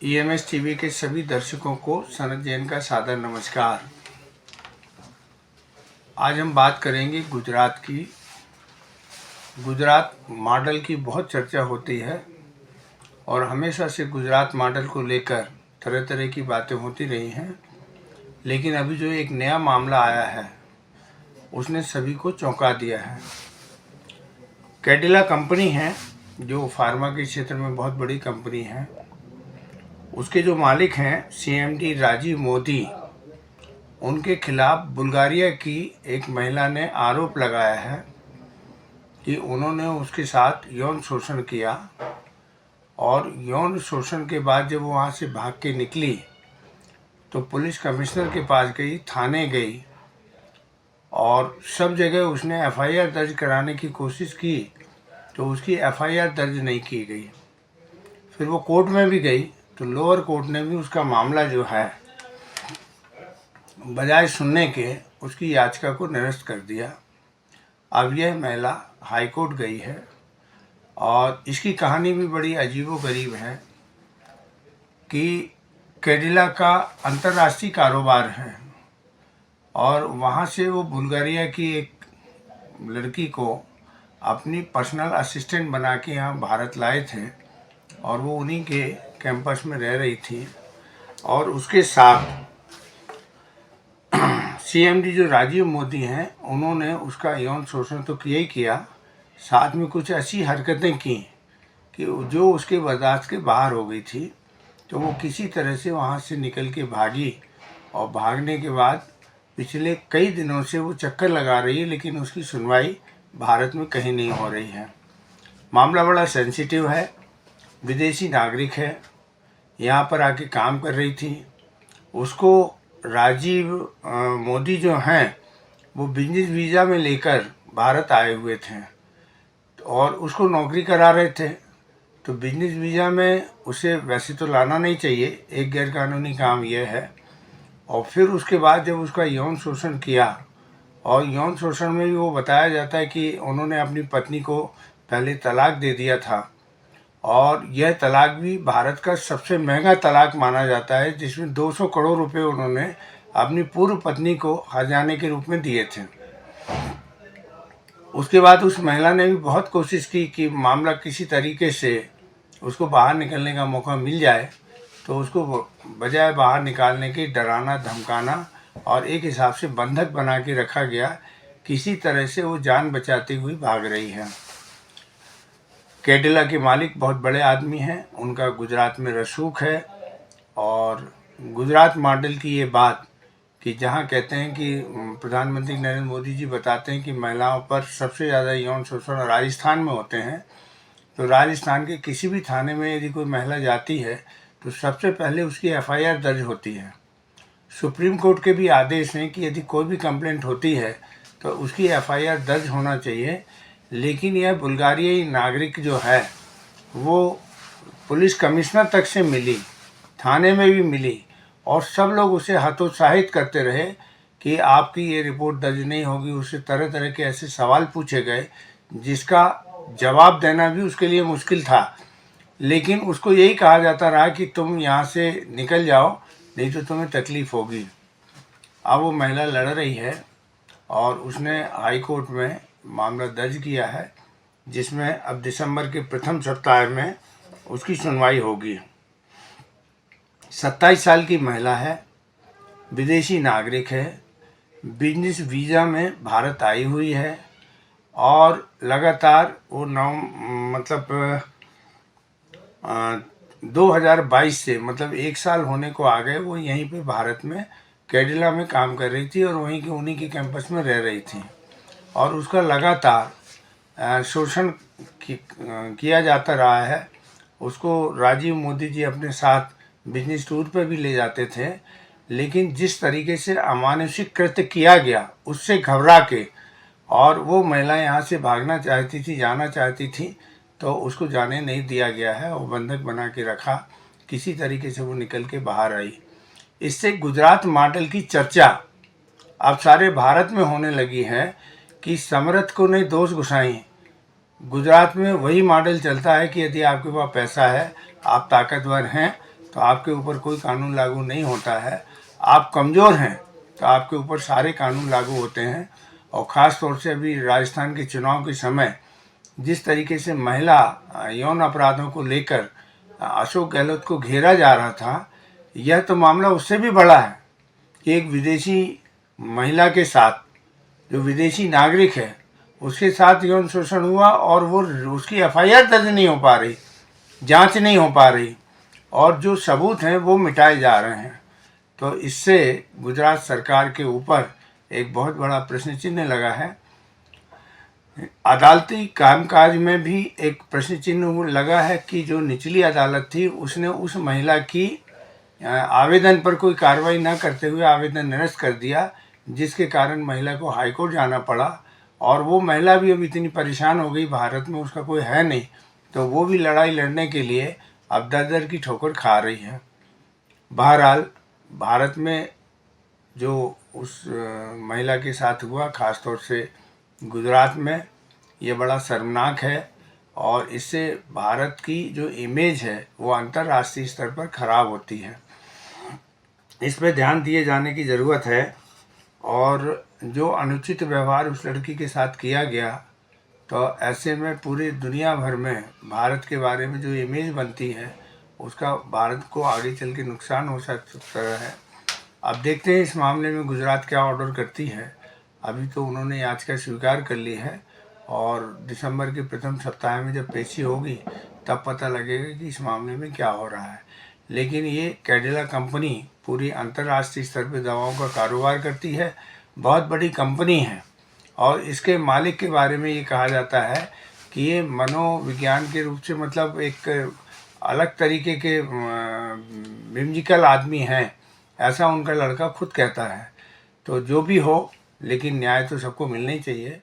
EMS TV के सभी दर्शकों को सनत जैन का सादर नमस्कार। आज हम बात करेंगे गुजरात की। गुजरात मॉडल की बहुत चर्चा होती है और हमेशा से गुजरात मॉडल को लेकर तरह तरह की बातें होती रही हैं, लेकिन अभी जो एक नया मामला आया है उसने सभी को चौंका दिया है। कैडिला कंपनी है जो फार्मा के क्षेत्र में बहुत बड़ी कंपनी है। उसके जो मालिक हैं सीएमडी राजीव मोदी, उनके खिलाफ बुल्गारिया की एक महिला ने आरोप लगाया है कि उन्होंने उसके साथ यौन शोषण किया और यौन शोषण के बाद जब वो वहाँ से भाग के निकली तो पुलिस कमिश्नर के पास गई, थाने गई और सब जगह उसने एफआईआर दर्ज कराने की कोशिश की तो उसकी एफआईआर दर्ज नहीं की गई। फिर वो कोर्ट में भी गई तो लोअर कोर्ट ने भी उसका मामला जो है बजाय सुनने के उसकी याचिका को निरस्त कर दिया। अब यह महिला हाई कोर्ट गई है और इसकी कहानी भी बड़ी अजीबोगरीब है कि कैडिला का अंतर्राष्ट्रीय कारोबार है और वहाँ से वो बुल्गारिया की एक लड़की को अपनी पर्सनल असिस्टेंट बना के यहाँ भारत लाए थे और वो उन्हीं के कैंपस में रह रही थी। और उसके साथ सीएमडी जो राजीव मोदी हैं उन्होंने उसका यौन शोषण तो किया ही किया, साथ में कुछ ऐसी हरकतें की कि जो उसके बर्दाश्त के बाहर हो गई थी। तो वो किसी तरह से वहाँ से निकल के भागी और भागने के बाद पिछले कई दिनों से वो चक्कर लगा रही है, लेकिन उसकी सुनवाई भारत में कहीं नहीं हो रही है। मामला बड़ा सेंसिटिव है। विदेशी नागरिक है, यहाँ पर आके काम कर रही थी। उसको राजीव मोदी जो हैं वो बिजनेस वीज़ा में लेकर भारत आए हुए थे और उसको नौकरी करा रहे थे। तो बिजनेस वीज़ा में उसे वैसे तो लाना नहीं चाहिए, एक गैरकानूनी काम यह है। और फिर उसके बाद जब उसका यौन शोषण किया, और यौन शोषण में भी वो बताया जाता है कि उन्होंने अपनी पत्नी को पहले तलाक दे दिया था और यह तलाक भी भारत का सबसे महंगा तलाक माना जाता है, जिसमें 200 करोड़ रुपए उन्होंने अपनी पूर्व पत्नी को हर्जाने के रूप में दिए थे। उसके बाद उस महिला ने भी बहुत कोशिश की कि मामला किसी तरीके से उसको बाहर निकलने का मौका मिल जाए, तो उसको बजाय बाहर निकालने के डराना धमकाना और एक हिसाब से बंधक बना के रखा गया। किसी तरह से वो जान बचाती हुई भाग रही है। कैडिला के मालिक बहुत बड़े आदमी हैं, उनका गुजरात में रसूख है। और गुजरात मॉडल की ये बात कि जहाँ कहते हैं कि प्रधानमंत्री नरेंद्र मोदी जी बताते हैं कि महिलाओं पर सबसे ज़्यादा यौन शोषण राजस्थान में होते हैं, तो राजस्थान के किसी भी थाने में यदि कोई महिला जाती है तो सबसे पहले उसकी एफआईआर दर्ज होती है। सुप्रीम कोर्ट के भी आदेश हैं कि यदि कोई भी कंप्लेंट होती है तो उसकी एफआईआर दर्ज होना चाहिए। लेकिन यह बुल्गारियाई नागरिक जो है वो पुलिस कमिश्नर तक से मिली, थाने में भी मिली और सब लोग उसे हतोत्साहित करते रहे कि आपकी ये रिपोर्ट दर्ज नहीं होगी। उससे तरह तरह के ऐसे सवाल पूछे गए जिसका जवाब देना भी उसके लिए मुश्किल था, लेकिन उसको यही कहा जाता रहा कि तुम यहाँ से निकल जाओ, नहीं तो तुम्हें तकलीफ़ होगी। अब वो महिला लड़ रही है और उसने हाई कोर्ट में मामला दर्ज किया है, जिसमें अब दिसंबर के प्रथम सप्ताह में उसकी सुनवाई होगी। 27 साल की महिला है, विदेशी नागरिक है, बिजनेस वीज़ा में भारत आई हुई है और लगातार वो 2022 से मतलब 1 साल होने को आ गए वो यहीं पे भारत में कैडिला में काम कर रही थी और वहीं के उन्हीं के कैंपस में रह रही थी। और उसका लगातार शोषण किया जाता रहा है। उसको राजीव मोदी जी अपने साथ बिजनेस टूर पर भी ले जाते थे, लेकिन जिस तरीके से अमानुषिक कृत्य किया गया उससे घबरा के और वो महिला यहाँ से भागना चाहती थी, जाना चाहती थी, तो उसको जाने नहीं दिया गया है और बंधक बना के रखा। किसी तरीके से वो निकल के बाहर आई। इससे गुजरात मॉडल की चर्चा अब सारे भारत में होने लगी है कि समर्थ को नहीं दोष घुसाई। गुजरात में वही मॉडल चलता है कि यदि आपके पास पैसा है, आप ताकतवर हैं, तो आपके ऊपर कोई कानून लागू नहीं होता है। आप कमज़ोर हैं तो आपके ऊपर सारे कानून लागू होते हैं। और ख़ास तौर से अभी राजस्थान के चुनाव के समय जिस तरीके से महिला यौन अपराधों को लेकर अशोक गहलोत को घेरा जा रहा था, यह तो मामला उससे भी बड़ा है कि एक विदेशी महिला के साथ, जो विदेशी नागरिक है, उसके साथ यौन शोषण हुआ और वो उसकी एफआईआर दर्ज नहीं हो पा रही, जांच नहीं हो पा रही, और जो सबूत हैं वो मिटाए जा रहे हैं। तो इससे गुजरात सरकार के ऊपर एक बहुत बड़ा प्रश्न चिन्ह लगा है। अदालती कामकाज में भी एक प्रश्न चिन्ह लगा है कि जो निचली अदालत थी उसने उस महिला की आवेदन पर कोई कार्रवाई न करते हुए आवेदन निरस्त कर दिया, जिसके कारण महिला को हाईकोर्ट जाना पड़ा। और वो महिला भी अब इतनी परेशान हो गई, भारत में उसका कोई है नहीं, तो वो भी लड़ाई लड़ने के लिए अब दर की ठोकर खा रही है। बहरहाल भारत में जो उस महिला के साथ हुआ, ख़ास तौर से गुजरात में, ये बड़ा शर्मनाक है और इससे भारत की जो इमेज है वो अंतर्राष्ट्रीय स्तर पर खराब होती है। इस पे ध्यान दिए जाने की ज़रूरत है। और जो अनुचित व्यवहार उस लड़की के साथ किया गया, तो ऐसे में पूरी दुनिया भर में भारत के बारे में जो इमेज बनती है उसका भारत को आगे चल के नुकसान हो सकता है। अब देखते हैं इस मामले में गुजरात क्या ऑर्डर करती है। अभी तो उन्होंने याचिका स्वीकार कर ली है और दिसंबर के प्रथम सप्ताह में जब पेशी होगी तब पता लगेगा कि इस मामले में क्या हो रहा है। लेकिन ये कैडिला कंपनी पूरी अंतर्राष्ट्रीय स्तर पर दवाओं का कारोबार करती है, बहुत बड़ी कंपनी है। और इसके मालिक के बारे में ये कहा जाता है कि ये मनोविज्ञान के रूप से मतलब एक अलग तरीके के विम्जिकल आदमी हैं, ऐसा उनका लड़का खुद कहता है। तो जो भी हो, लेकिन न्याय तो सबको मिलना ही चाहिए।